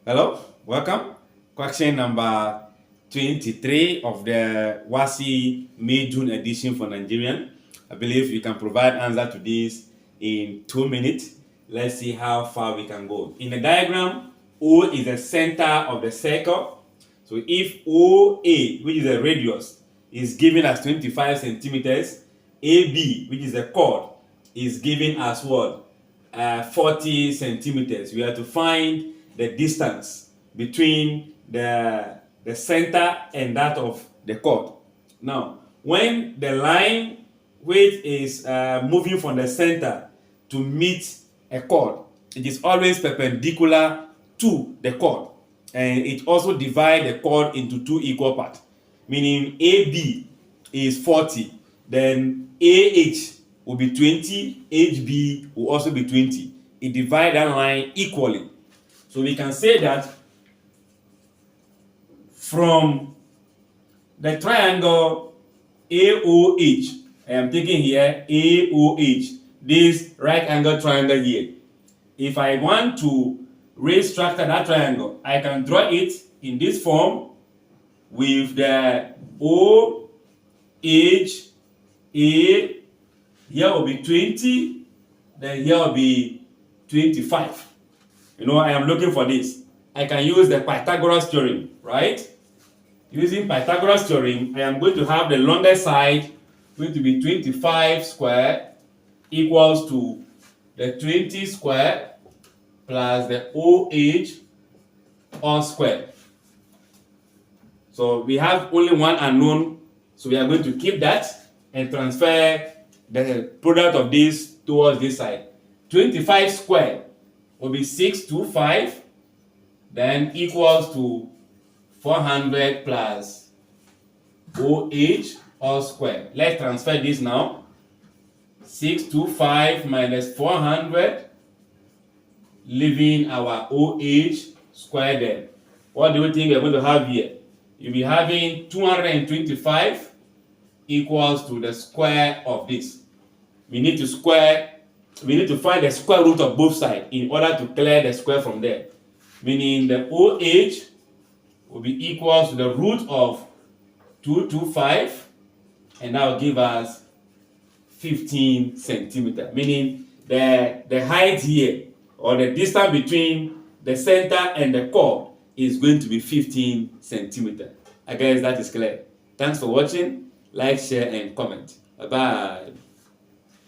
Hello, welcome. Question number 23 of the WASSCE May June edition for Nigerian. I believe you can provide answer to this in 2 minutes. Let's see how far we can go. In the diagram, O is the center of the circle. So if OA, which is the radius, is given as 25 centimeters, AB, which is the chord, is given as what? 40 centimeters. We have to find the distance between the center and that of the chord. Now, when the line which is moving from the center to meet a chord, it is always perpendicular to the chord, and it also divides the chord into two equal parts, meaning AB is 40, then AH will be 20, HB will also be 20. It divides that line equally. So we can say that from the triangle AOH, I am taking here AOH, this right angle triangle here. If I want to restructure that triangle, I can draw it in this form with the OH, A, here will be 20, then here will be 25. You know, I am looking for this. I can use the Pythagoras theorem, right? Using Pythagoras theorem, I am going to have the longest side going to be 25 squared equals to the 20 squared plus the OH all squared. So we have only one unknown, so we are going to keep that and transfer the product of this towards this side. 25 squared will be 625, then equals to 400 plus OH all squared. Let's transfer this now. 625 minus 400, leaving our OH squared there. What do you think we're going to have here? You'll be having 225 equals to the square of this. We need to find the square root of both sides in order to clear the square from there. Meaning the OH will be equal to the root of 225, and that will give us 15 centimeters. Meaning the height here, or the distance between the center and the chord, is going to be 15 centimeters. I guess that is clear. Thanks for watching. Like, share, and comment. Bye-bye.